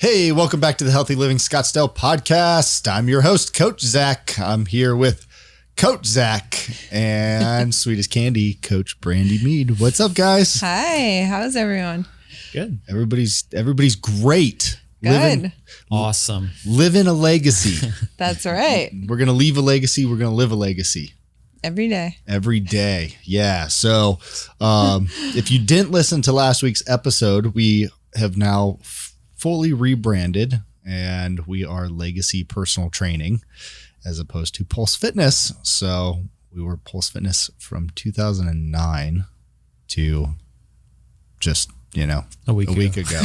Hey, welcome back to the Healthy Living Scottsdale podcast. I'm your host, Coach Zach. I'm here with Coach Zach and sweet as candy, Coach Brandy Mead. What's up, guys? Hi, how's everyone? Good. Everybody's great. Good. Awesome. Living a legacy. That's right. We're going to leave a legacy. We're going to live a legacy. Every day. Every day. Yeah. So if you didn't listen to last week's episode, we have now fully rebranded and we are Legacy Personal Training as opposed to Pulse Fitness. So we were Pulse Fitness from 2009 to just, a week ago.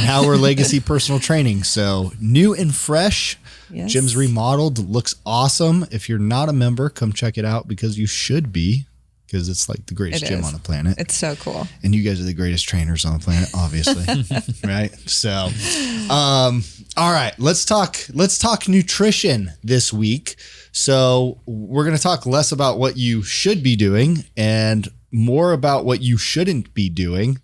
now we're Legacy Personal Training. So new and fresh. Yes. Gym's remodeled, looks awesome. If you're not a member, come check it out because you should be, because it's like the greatest gym on the planet. It's so cool. And you guys are the greatest trainers on the planet, obviously. Right? So, all right, let's talk nutrition this week. So we're going to talk less about what you should be doing and more about what you shouldn't be doing,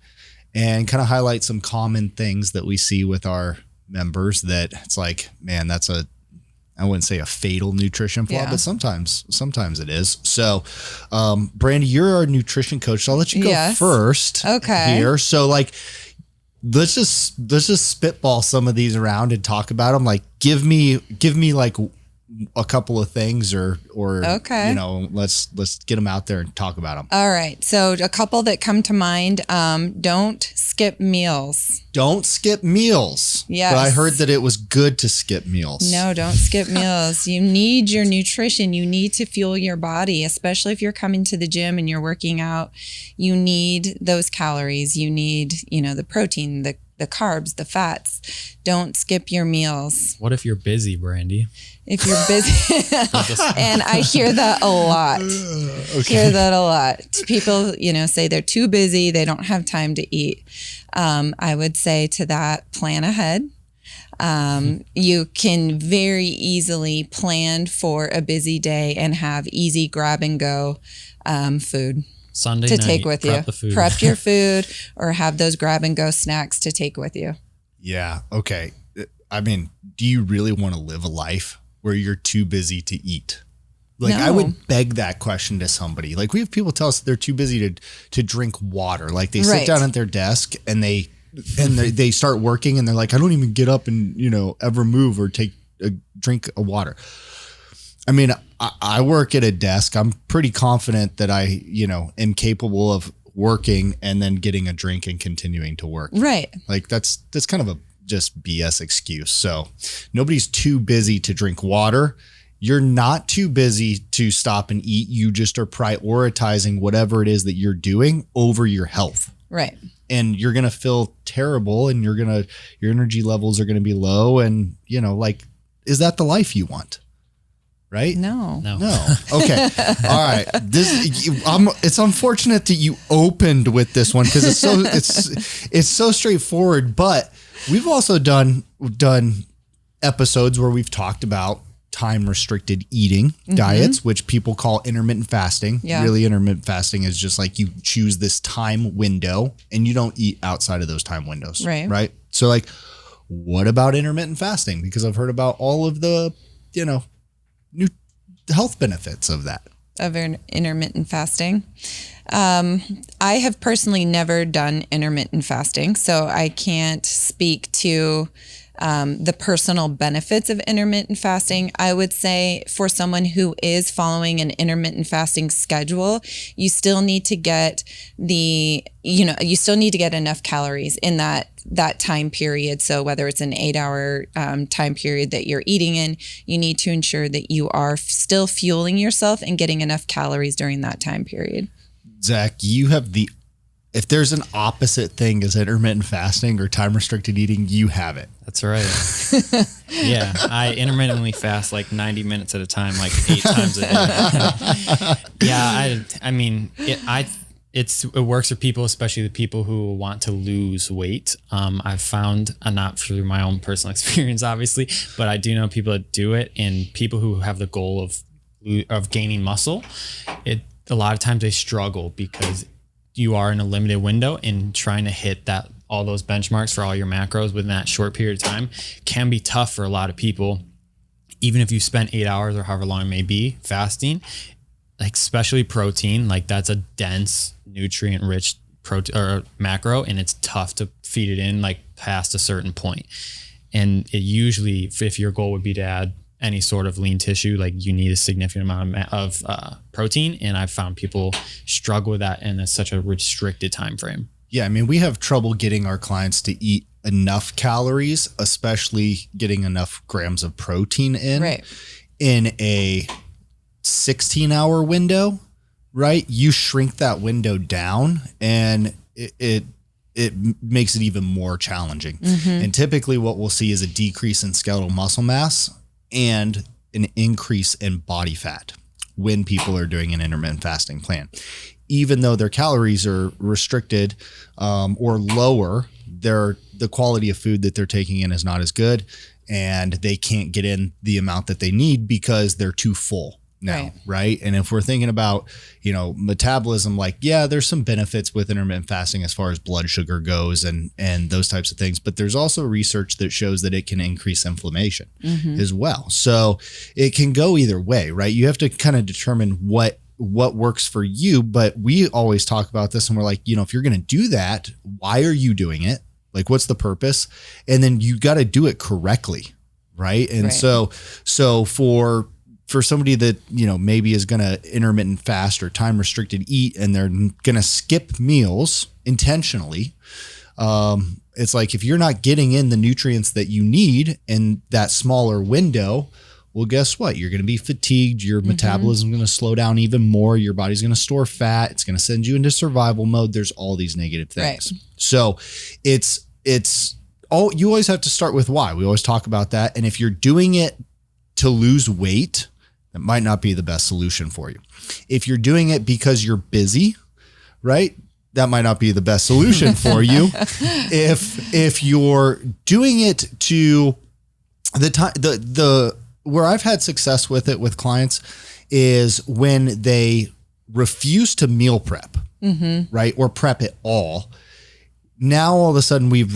and kind of highlight some common things that we see with our members that it's like, man, I wouldn't say a fatal nutrition flaw, but sometimes it is. So, Brandy, you're our nutrition coach. So I'll let you go first. Okay. Here. So let's just spitball some of these around and talk about them. Like, give me like a couple of things or okay. Let's get them out there and talk about them. All right. So a couple that come to mind, don't skip meals. Don't skip meals. Yes. But I heard that it was good to skip meals. No, don't skip meals. You need your nutrition. You need to fuel your body, especially if you're coming to the gym and you're working out. You need those calories. You need, the protein, the carbs, the fats. Don't skip your meals. What if you're busy, Brandy? If you're busy, and I hear that a lot. Okay. Hear that a lot. People, say they're too busy. They don't have time to eat. I would say to that, plan ahead. You can very easily plan for a busy day and have easy grab and go food. Sunday to night, take with you. Prep your food or have those grab and go snacks to take with you. Yeah. Okay. I mean, do you really want to live a life where you're too busy to eat? Like, No. I would beg that question to somebody. Like, we have people tell us they're too busy to drink water. Like, they sit Right. down at their desk and they start working and they're like, I don't even get up and, ever move or take a drink of water. I mean, I work at a desk. I'm pretty confident that I, am capable of working and then getting a drink and continuing to work. Right. Like that's kind of a just BS excuse. So nobody's too busy to drink water. You're not too busy to stop and eat. You just are prioritizing whatever it is that you're doing over your health. Right. And you're going to feel terrible and your energy levels are going to be low. And, is that the life you want? Right? No. Okay. All right. It's unfortunate that you opened with this one because it's so straightforward, but we've also done episodes where we've talked about time restricted eating diets, which people call intermittent fasting. Yeah. Really, intermittent fasting is just like you choose this time window and you don't eat outside of those time windows. Right. Right. So like, what about intermittent fasting? Because I've heard about all of the, new health benefits of that. Of intermittent fasting. I have personally never done intermittent fasting, so I can't speak to the personal benefits of intermittent fasting. I would say for someone who is following an intermittent fasting schedule, you still need to get enough calories in that time period. So whether it's an 8-hour time period that you're eating in, you need to ensure that you are still fueling yourself and getting enough calories during that time period. Zach, you have if there's an opposite thing as intermittent fasting or time restricted eating, you have it. That's right. Yeah. I intermittently fast like 90 minutes at a time, like 8 times a day. Yeah. I mean, it works for people, especially the people who want to lose weight. I've found, not through my own personal experience, obviously, but I do know people that do it, and people who have the goal of gaining muscle. A lot of times they struggle because you are in a limited window and trying to hit that all those benchmarks for all your macros within that short period of time can be tough for a lot of people. Even if you spend 8 hours or however long it may be fasting, like especially protein, like that's a dense, nutrient rich protein or macro, and it's tough to feed it in like past a certain point. And it usually, if your goal would be to add any sort of lean tissue, like you need a significant amount of protein. And I've found people struggle with that in such a restricted time frame. Yeah, I mean, we have trouble getting our clients to eat enough calories, especially getting enough grams of protein in a 16-hour window, right? You shrink that window down and it makes it even more challenging. And typically what we'll see is a decrease in skeletal muscle mass and an increase in body fat when people are doing an intermittent fasting plan. Even though their calories are restricted or lower, the quality of food that they're taking in is not as good, and they can't get in the amount that they need because they're too full now, right? And if we're thinking about, metabolism, like, yeah, there's some benefits with intermittent fasting as far as blood sugar goes and those types of things, but there's also research that shows that it can increase inflammation as well. So it can go either way, right? You have to kind of determine what works for you. But we always talk about this and we're like, if you're going to do that, why are you doing it? Like, what's the purpose? And then you got to do it correctly. Right. And so for somebody that, maybe is going to intermittent fast or time restricted eat, and they're going to skip meals intentionally. It's like, if you're not getting in the nutrients that you need in that smaller window, well, guess what? You're going to be fatigued. Your metabolism is going to slow down even more. Your body's going to store fat. It's going to send you into survival mode. There's all these negative things. Right. So it's all, you always have to start with why. We always talk about that. And if you're doing it to lose weight, that might not be the best solution for you. If you're doing it because you're busy, right? That might not be the best solution for you. If you're doing it to where I've had success with it with clients is when they refuse to meal prep, right? Or prep at all. Now, all of a sudden we've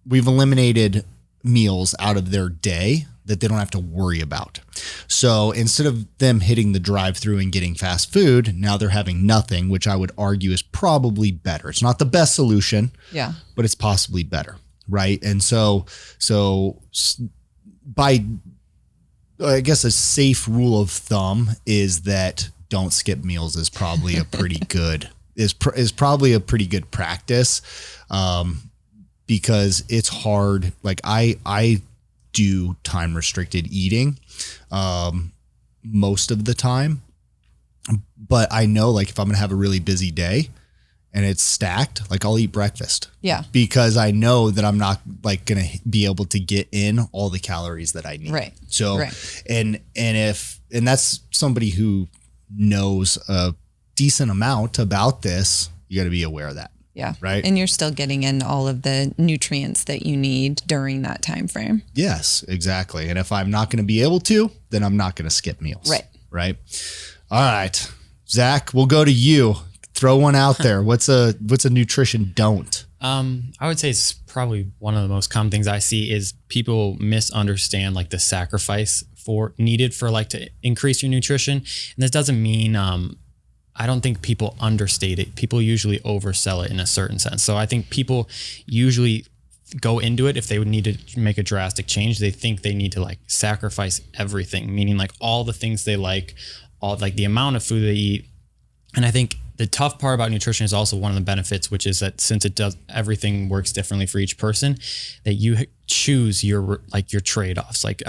eliminated meals out of their day that they don't have to worry about. So instead of them hitting the drive-through and getting fast food, now they're having nothing, which I would argue is probably better. It's not the best solution, but it's possibly better. Right. And so by, I guess, a safe rule of thumb is that don't skip meals is probably a pretty good, is probably a pretty good practice. Because it's hard. Like I do time restricted eating, most of the time, but I know, like, if I'm going to have a really busy day and it's stacked, like, I'll eat breakfast. Yeah. Because I know that I'm not, like, going to be able to get in all the calories that I need. Right. So, and that's somebody who knows a decent amount about this. You got to be aware of that. Yeah. Right. And you're still getting in all of the nutrients that you need during that time frame. Yes, exactly. And if I'm not going to be able to, then I'm not going to skip meals. Right. Right. All right, Zach, we'll go to you. Throw one out there. What's a nutrition don't? I would say it's probably one of the most common things I see is people misunderstand, like, the sacrifice needed for like to increase your nutrition. And this doesn't mean, I don't think people understate it. People usually oversell it in a certain sense. So I think people usually go into it, if they would need to make a drastic change, they think they need to, like, sacrifice everything, meaning, like, all the things they like, all, like, the amount of food they eat. And I think the tough part about nutrition is also one of the benefits, which is that since everything works differently for each person, that you choose your trade-offs. Like,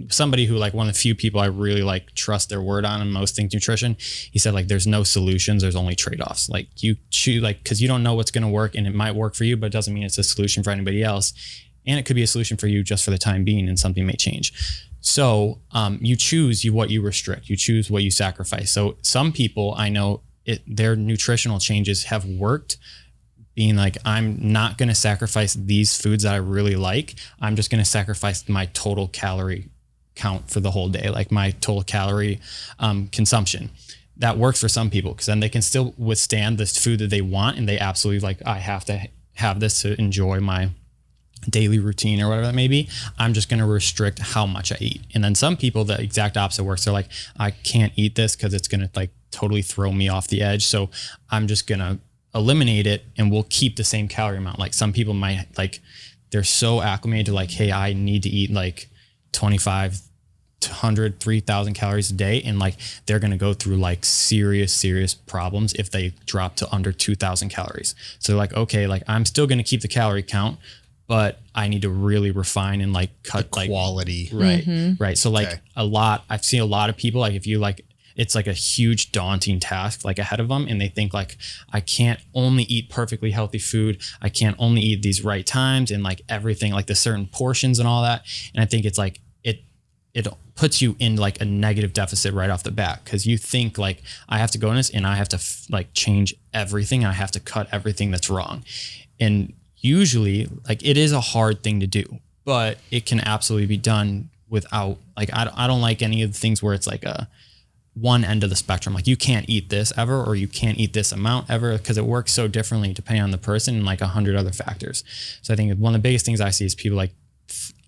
somebody who, like, one of the few people I really, like, trust their word on most things nutrition, he said, like, there's no solutions, there's only trade-offs. Like, you choose, like, because you don't know what's going to work, and it might work for you, but it doesn't mean it's a solution for anybody else. And it could be a solution for you just for the time being, and something may change. So you choose what you restrict, you choose what you sacrifice. So some people I know, their nutritional changes have worked, being like, I'm not going to sacrifice these foods that I really like. I'm just going to sacrifice my total calorie count for the whole day, like my total calorie consumption. That works for some people because then they can still withstand this food that they want, and they absolutely, like, I have to have this to enjoy my daily routine or whatever that may be, I'm just going to restrict how much I eat. And then some people, the exact opposite works. They're like, I can't eat this because it's going to like totally throw me off the edge. So I'm just going to eliminate it and we'll keep the same calorie amount. Like some people might like, they're so acclimated to like, hey, I need to eat like 2,500, 3,000 calories a day. And like, they're going to go through like serious problems if they drop to under 2,000 calories. So like, okay, like I'm still going to keep the calorie count, but I need to really refine and like cut the quality. Like, right. So like I've seen a lot of people, like if you like, it's like a huge daunting task like ahead of them. And they think like, I can't only eat perfectly healthy food. I can't only eat these right times and like everything, like the certain portions and all that. And I think it's like, it puts you in like a negative deficit right off the bat. Cause you think like I have to go in this and I have to like change everything. I have to cut everything that's wrong. And usually like it is a hard thing to do, but it can absolutely be done without like, I don't like any of the things where it's like a one end of the spectrum. Like you can't eat this ever, or you can't eat this amount ever, because it works so differently depending on the person and like 100 other factors. So I think one of the biggest things I see is people like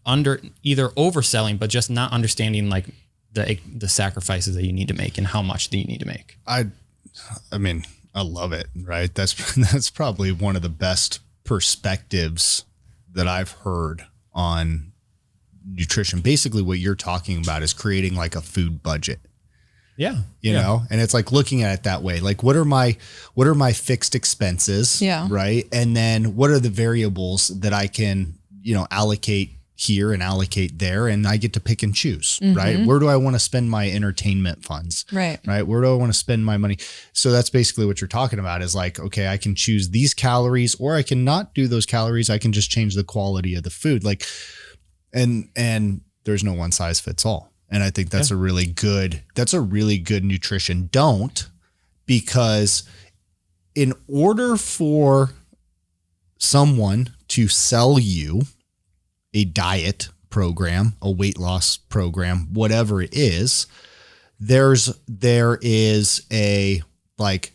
either overselling, but just not understanding like the sacrifices that you need to make and how much that you need to make. I mean, I love it. Right. That's probably one of the best perspectives that I've heard on nutrition. Basically what you're talking about is creating like a food budget. Yeah. You know, and it's like looking at it that way. Like what are my fixed expenses? Yeah. Right. And then what are the variables that I can, allocate here and allocate there, and I get to pick and choose, right? Where do I want to spend my entertainment funds? Right. Where do I want to spend my money? So that's basically what you're talking about is like, okay, I can choose these calories, or I can not do those calories. I can just change the quality of the food. Like, and there's no one size fits all. And I think that's a really good nutrition don't, because in order for someone to sell you a diet program, a weight loss program, whatever it is, there is a like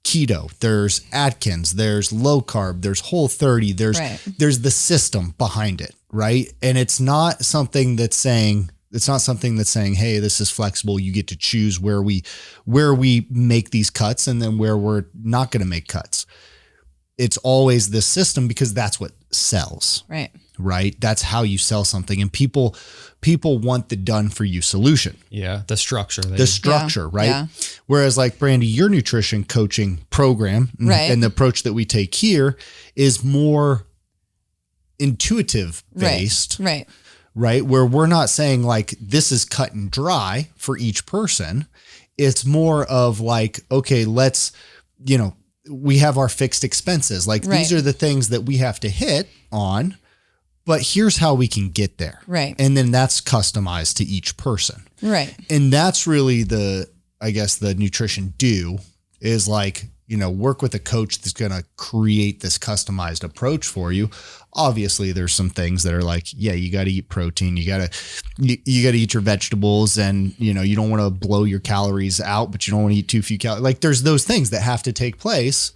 keto, there's Atkins, there's low carb, there's Whole30, there's the system behind it, right? And it's not something that's saying, hey, this is flexible. You get to choose where we make these cuts and then where we're not going to make cuts. It's always this system because that's what sells. Right. That's how you sell something. And people want the done for you solution. Yeah. The structure, right? Yeah. Whereas like Brandy, your nutrition coaching program and the approach that we take here is more intuitive based. Right. Where we're not saying like, this is cut and dry for each person. It's more of like, okay, let's, we have our fixed expenses. Like these are the things that we have to hit on, but here's how we can get there. Right. And then that's customized to each person. Right. And that's really the nutrition do is like, work with a coach that's going to create this customized approach for you. Obviously there's some things that are like, yeah, you got to eat protein. You got to eat your vegetables, and, you don't want to blow your calories out, but you don't want to eat too few calories. Like there's those things that have to take place,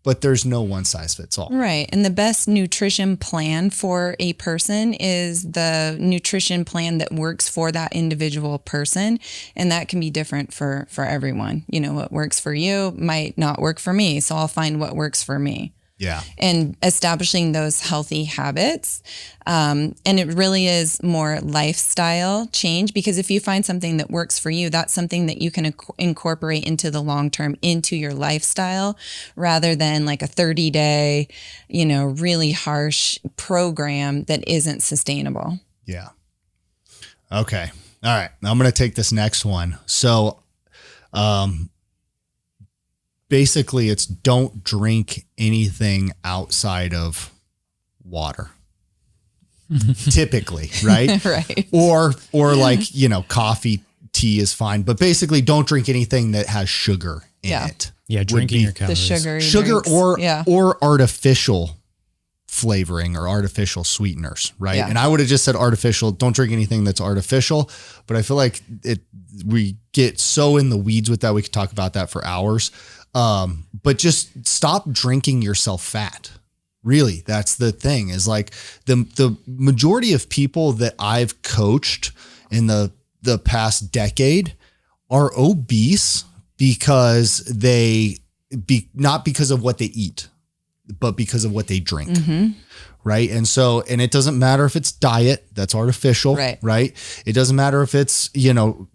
but there's no one size fits all. Right. And the best nutrition plan for a person is the nutrition plan that works for that individual person. And that can be different for everyone. What works for you might not work for me. So I'll find what works for me. Yeah. And establishing those healthy habits. And it really is more lifestyle change, because if you find something that works for you, that's something that you can incorporate into the long term into your lifestyle, rather than like a 30-day, really harsh program that isn't sustainable. Yeah. Okay. All right. I'm going to take this next one. So, basically it's don't drink anything outside of water. Typically, right? Right. Or like, coffee, tea is fine, but basically don't drink anything that has sugar in it. Yeah, drinking your calories. The sugar drinks. or artificial flavoring or artificial sweeteners, right? Yeah. And I would have just said artificial, don't drink anything that's artificial, but I feel like we get so in the weeds with that. We could talk about that for hours. But just stop drinking yourself fat. Really, that's the thing, is like the majority of people that I've coached in the past decade are obese because not because of what they eat, but because of what they drink. Right. And it doesn't matter if it's diet, that's artificial, right? It doesn't matter if it's,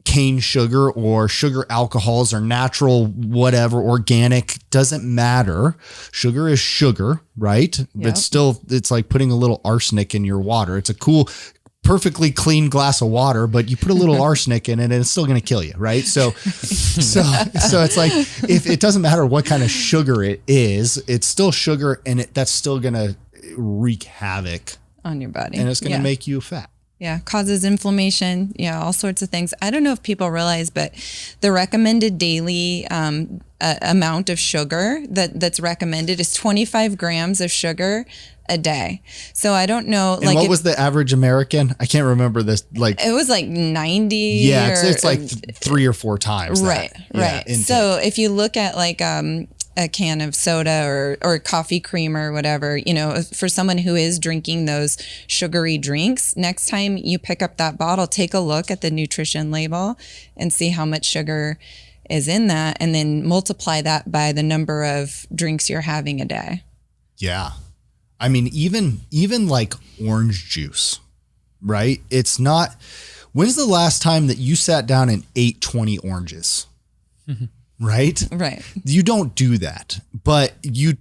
cane sugar or sugar alcohols or natural, whatever, organic, doesn't matter. Sugar is sugar, right? But still, it's like putting a little arsenic in your water. It's a cool, perfectly clean glass of water, but you put a little arsenic in it and it's still going to kill you. Right. So it's like, if it doesn't matter what kind of sugar it is, it's still sugar, and that's still going to wreak havoc on your body, and it's going to make you fat. Yeah, causes inflammation. Yeah, all sorts of things. I don't know if people realize, but the recommended daily amount of sugar that's recommended is 25 grams of sugar a day. So I don't know. And what was the average American? I can't remember this. Like, it was like 90. Yeah, it's like 3 or 4 times. Right. So if you look at like a can of soda or coffee cream or whatever, for someone who is drinking those sugary drinks, next time you pick up that bottle, take a look at the nutrition label and see how much sugar is in that, and then multiply that by the number of drinks you're having a day. Yeah. I mean, even like orange juice, right? It's not, when's the last time that you sat down and ate 20 oranges? Right? Right. You don't do that, but you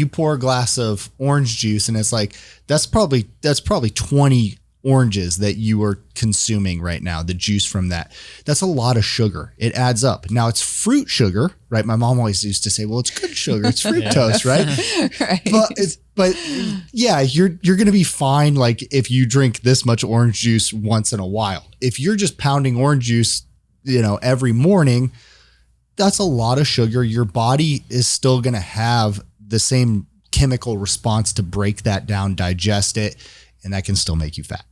pour a glass of orange juice, and it's like, that's probably 20 oranges that you are consuming right now, the juice from that. That's a lot of sugar. It adds up. Now it's fruit sugar, right? My mom always used to say, well, it's good sugar. It's fructose, right? Right. But yeah, you're going to be fine. Like if you drink this much orange juice once in a while, if you're just pounding orange juice, every morning, that's a lot of sugar. Your body is still going to have the same chemical response to break that down, digest it, and that can still make you fat.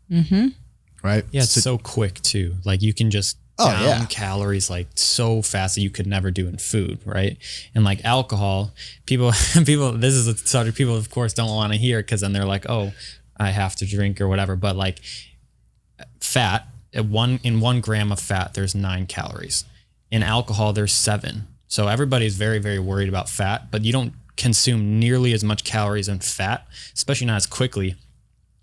Right? Yeah, it's so quick too. Like you can just down calories like so fast that you could never do in food, right? And like alcohol, people, this is a subject people of course don't want to hear, because then they're like, oh, I have to drink or whatever. But like fat, in 1 gram of fat, there's 9 calories. In alcohol, there's 7. So everybody's very, very worried about fat, but you don't consume nearly as much calories in fat, especially not as quickly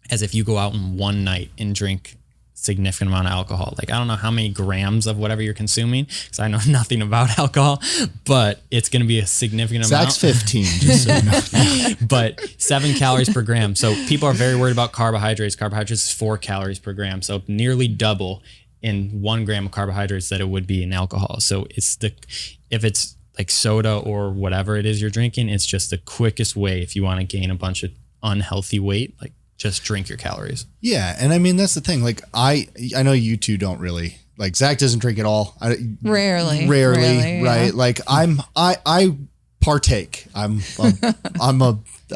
as if you go out in one night and drink significant amount of alcohol. Like, I don't know how many grams of whatever you're consuming, because I know nothing about alcohol, but it's going to be a significant amount. Zach's 15, just so you know. But 7 calories per gram. So people are very worried about carbohydrates. Carbohydrates is 4 calories per gram. So nearly double in 1 gram of carbohydrates that it would be in alcohol. So if it's like soda or whatever it is you're drinking, it's just the quickest way if you want to gain a bunch of unhealthy weight, like just drink your calories. Yeah. And I mean, that's the thing. Like I know you two don't really, like Zach doesn't drink at all. Rarely, right? Yeah. Like I partake. I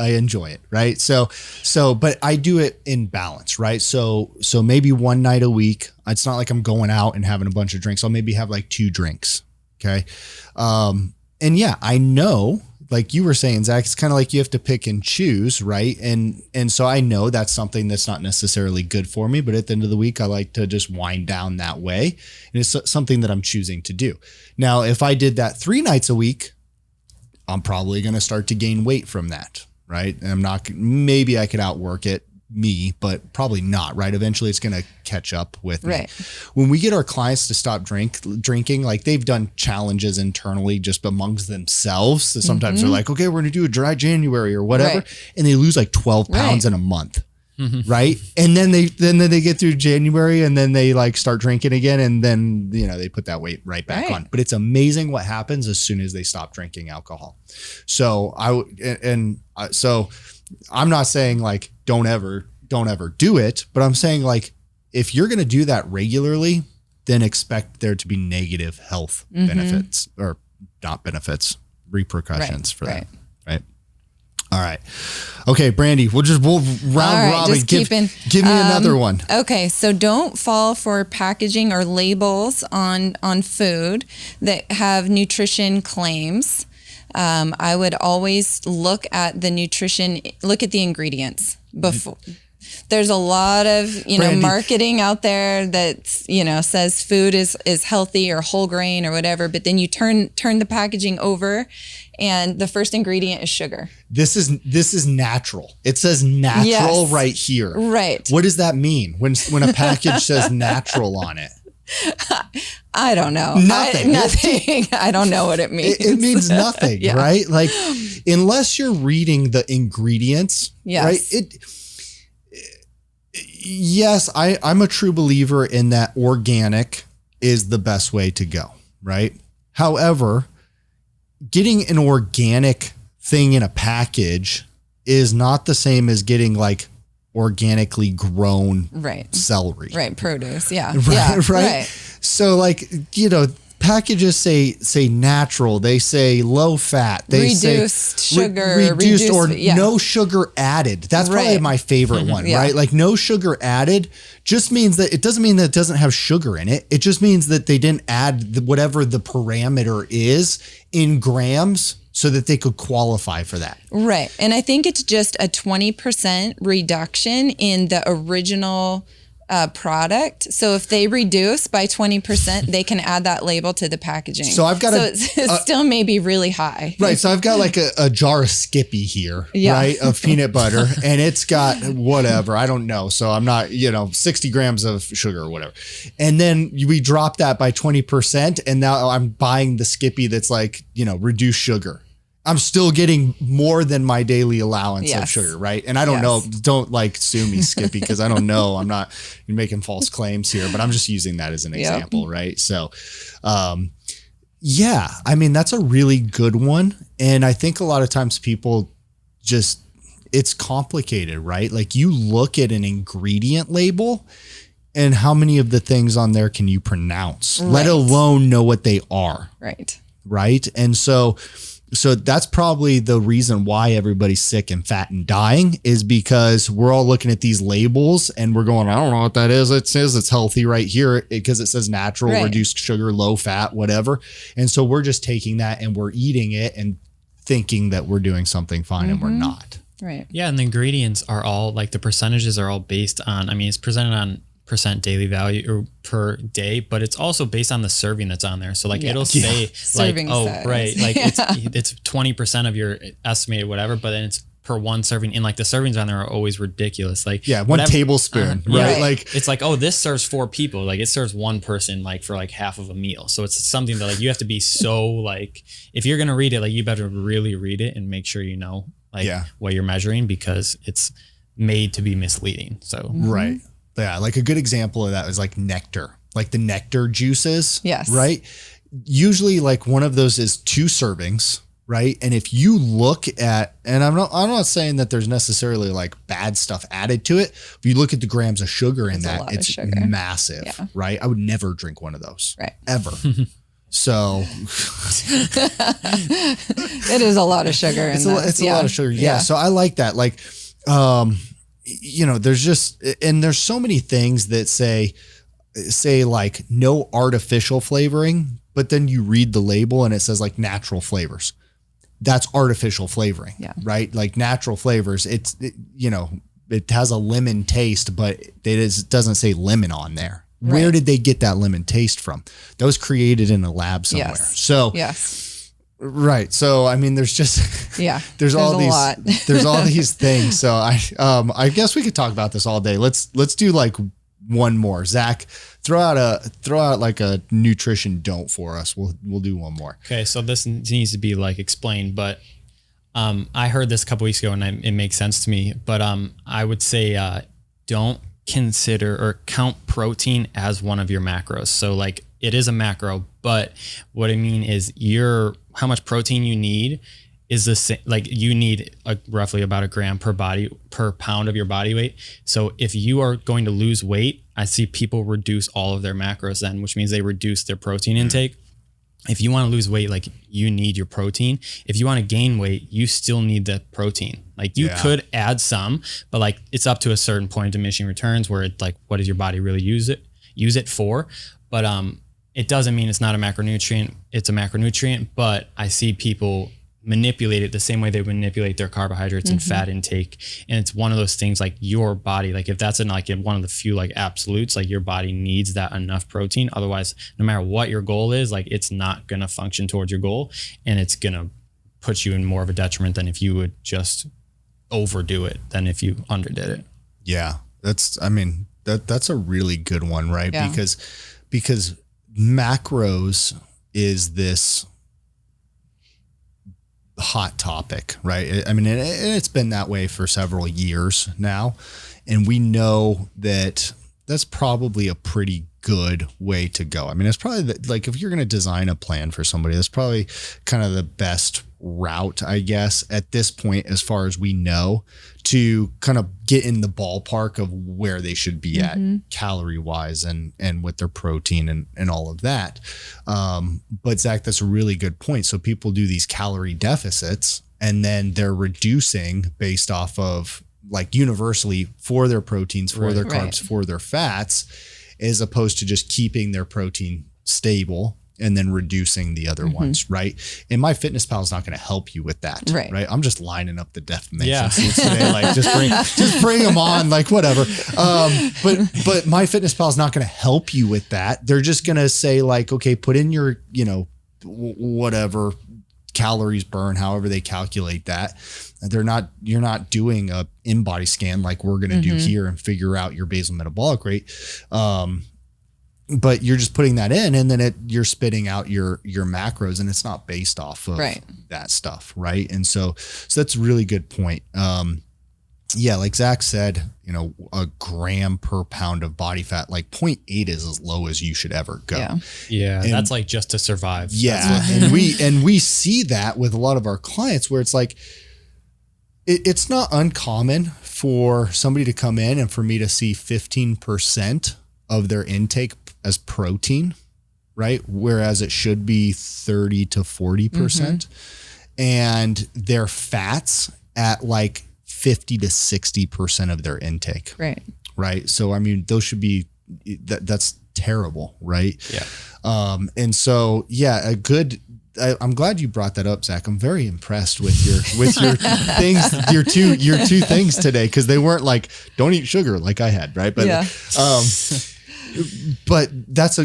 enjoy it, right? So, but I do it in balance, right? So maybe one night a week. It's not like I'm going out and having a bunch of drinks. I'll maybe have like 2 drinks. Okay. And yeah, I know, like you were saying, Zach, it's kind of like you have to pick and choose, right? And so I know that's something that's not necessarily good for me, but at the end of the week, I like to just wind down that way. And it's something that I'm choosing to do. Now, if I did that 3 nights a week, I'm probably going to start to gain weight from that, right? And maybe I could outwork it, but probably not, right? Eventually it's going to catch up with me. Right. When we get our clients to stop drinking, like they've done challenges internally just amongst themselves. So sometimes they're like, okay, we're going to do a dry January or whatever. Right. And they lose like 12 pounds in a month. Right. And then they get through January and then they like start drinking again. And then, they put that weight right back on. But it's amazing what happens as soon as they stop drinking alcohol. So so I'm not saying like, don't ever do it, but I'm saying like, if you're going to do that regularly, then expect there to be negative health benefits, or not benefits, repercussions for that. Right. All right. Okay, Brandy, we'll round robin. Give me another one. Okay, so don't fall for packaging or labels on food that have nutrition claims. I would always look at the nutrition, look at the ingredients before. There's a lot of, Brandy, marketing out there that, says food is healthy or whole grain or whatever, but then you turn the packaging over and the first ingredient is sugar. This is natural. It says natural Yes. right here. Right. What does that mean when a package says natural on it? I don't know. Nothing. Nothing. I don't know what it means. It means nothing, Yeah. right? Like, unless you're reading the ingredients, Yes. right? Yes, I'm a true believer in that organic is the best way to go, right? However, getting an organic thing in a package is not the same as getting like organically grown Right. celery. Right. Produce. Yeah. Right, Yeah. right. So like, packages say natural, they say low fat, they Reduced say sugar, reduced or yeah. no sugar added. That's probably Right. my favorite one, Yeah. right? Like no sugar added just means that it doesn't mean that it doesn't have sugar in it. It just means that they didn't add whatever the parameter is in grams so that they could qualify for that. Right. And I think it's just a 20% reduction in the original product. So if they reduce by 20%, they can add that label to the packaging. So I've got it still may be really high. Right. So I've got like a jar of Skippy here, Yeah. right, of peanut butter, and it's got whatever, I don't know. So I'm not, 60 grams of sugar or whatever. And then we drop that by 20%. And now I'm buying the Skippy that's like, reduced sugar. I'm still getting more than my daily allowance of Yes. sugar, right? And I don't Yes. know, don't like sue me, Skippy, because I don't know. I'm not making false claims here, but I'm just using that as an example, right? So, yeah, I mean, that's a really good one. And I think a lot of times people it's complicated, right? Like you look at an ingredient label and how many of the things on there can you pronounce, let Right. alone know what they are, Right. right? And so that's probably the reason why everybody's sick and fat and dying is because we're all looking at these labels and we're going, I don't know what that is. It says it's healthy right here because it says natural, Right. reduced sugar, low fat, whatever. And so we're just taking that and we're eating it and thinking that we're doing something fine and we're not. Right. Yeah, and the ingredients are all like the percentages are all based on, it's presented on percent daily value or per day, but it's also based on the serving that's on there. So like it'll say Serving like, size. right, like it's 20% of your estimated whatever, but then it's per one serving. And like the servings on there are always ridiculous. Like One tablespoon, right? Right. Like it's like, oh, this serves 4 people. Like it serves one person like for like half of a meal. So it's something that like you have to be so like, if you're gonna read it, like you better really read it and make sure you know like what you're measuring because it's made to be misleading. So right. Yeah, like a good example of that is like nectar, like the nectar juices. Yes. Right. Usually like one of those is 2 servings. Right. And if you look at, and I'm not saying that there's necessarily like bad stuff added to it. If you look at the grams of sugar in It's a that, lot of it's sugar. massive. Yeah. Right. I would never drink one of those. Right. Ever. So It is a lot of sugar in it's those. a lot of sugar. Yeah. So I like that. Like, there's so many things that say like no artificial flavoring, but then you read the label and it says like natural flavors. That's artificial flavoring, right? Like natural flavors. It has a lemon taste, but it doesn't say lemon on there. Right. Where did they get that lemon taste from? That was created in a lab somewhere. Yes. So yes. Right. So, I mean, there's just, there's all a these, lot. there's all these things. So I guess we could talk about this all day. Let's do like one more. Zach, throw out like a nutrition don't for us. We'll do one more. okay, so this needs to be like explained, but I heard this a couple weeks ago and it makes sense to me. But I would say don't consider or count protein as one of your macros. So like it is a macro, but what I mean is how much protein you need is the same. Like you need roughly about a gram per pound of your body weight. So if you are going to lose weight, I see people reduce all of their macros then, which means they reduce their protein intake. If you want to lose weight, like you need your protein. If you want to gain weight, you still need the protein. Like you could add some, but like it's up to a certain point of diminishing returns where it's like, what does your body really use it for? But it doesn't mean it's not a macronutrient. It's a macronutrient, but I see people manipulate it the same way they manipulate their carbohydrates and fat intake. And it's one of those things like your body, like if that's in like in one of the few like absolutes, like your body needs that enough protein. Otherwise, no matter what your goal is, like it's not going to function towards your goal, and it's going to put you in more of a detriment than if you would just overdo it than if you underdid it. Yeah. That's a really good one, right? Yeah. Because macros is this hot topic, right? I mean, it's been that way for several years now. And we know that that's probably a pretty good way to go. I mean, it's probably like if you're going to design a plan for somebody, that's probably kind of the best route, I guess, at this point, as far as we know, to kind of get in the ballpark of where they should be at calorie wise and with their protein and all of that. But Zach, that's a really good point. So people do these calorie deficits and then they're reducing based off of like universally for their proteins, for their carbs, for their fats, as opposed to just keeping their protein stable and then reducing the other ones, right? And MyFitnessPal is not going to help you with that, right? I'm just lining up the defamation suits today, like just bring them on, like whatever. But MyFitnessPal is not going to help you with that. They're just going to say like, okay, put in your, whatever calories burn, however they calculate that. You're not doing a in-body scan like we're going to do here and figure out your basal metabolic rate. But you're just putting that in and then you're spitting out your macros, and it's not based off of that stuff. Right. And so that's a really good point. Like Zach said, a gram per pound of body fat, like 0.8 is as low as you should ever go. Yeah. And that's like just to survive. Yeah. And we see that with a lot of our clients where it's like, it's not uncommon for somebody to come in and for me to see 15% of their intake as protein, right? Whereas it should be 30 to 40%. And their fats at like 50 to 60% of their intake. Right. So, I mean, those should be, that's terrible. Right. Yeah. And so, I'm glad you brought that up, Zach. I'm very impressed with your things, your two things today, because they weren't like don't eat sugar like I had, right? But but that's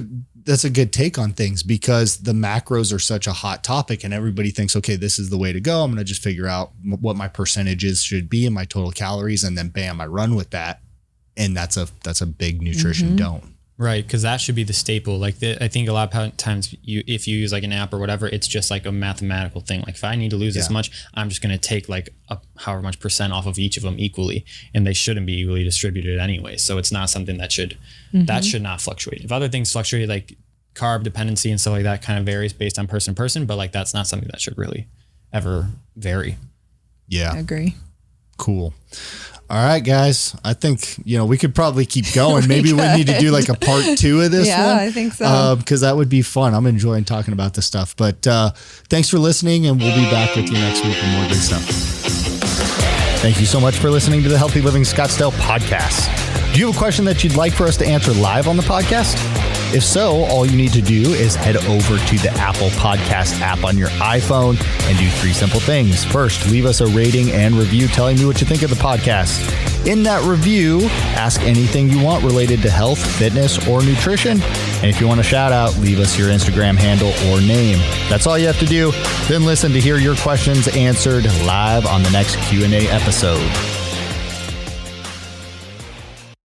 a good take on things, because the macros are such a hot topic, and everybody thinks, okay, this is the way to go. I'm going to just figure out what my percentages should be and my total calories, and then bam, I run with that, and that's a big nutrition don't. Right, because that should be the staple. Like I think a lot of times, if you use like an app or whatever, it's just like a mathematical thing. Like if I need to lose this much, I'm just going to take like however much percent off of each of them equally, and they shouldn't be equally distributed anyway. So it's not something that should not fluctuate. If other things fluctuate, like carb dependency and stuff like that, kind of varies based on person to person, but like that's not something that should really ever vary. Yeah, I agree. Cool. All right, guys. I think, we could probably keep going. Maybe we need to do like a part 2 of this one. Yeah, I think so. Because that would be fun. I'm enjoying talking about this stuff. But thanks for listening, and we'll be back with you next week with more good stuff. Thank you so much for listening to the Healthy Living Scottsdale podcast. Do you have a question that you'd like for us to answer live on the podcast? If so, all you need to do is head over to the Apple Podcast app on your iPhone and do 3 simple things. First, leave us a rating and review telling me what you think of the podcast. In that review, ask anything you want related to health, fitness, or nutrition. And if you want a shout out, leave us your Instagram handle or name. That's all you have to do. Then listen to hear your questions answered live on the next Q&A episode.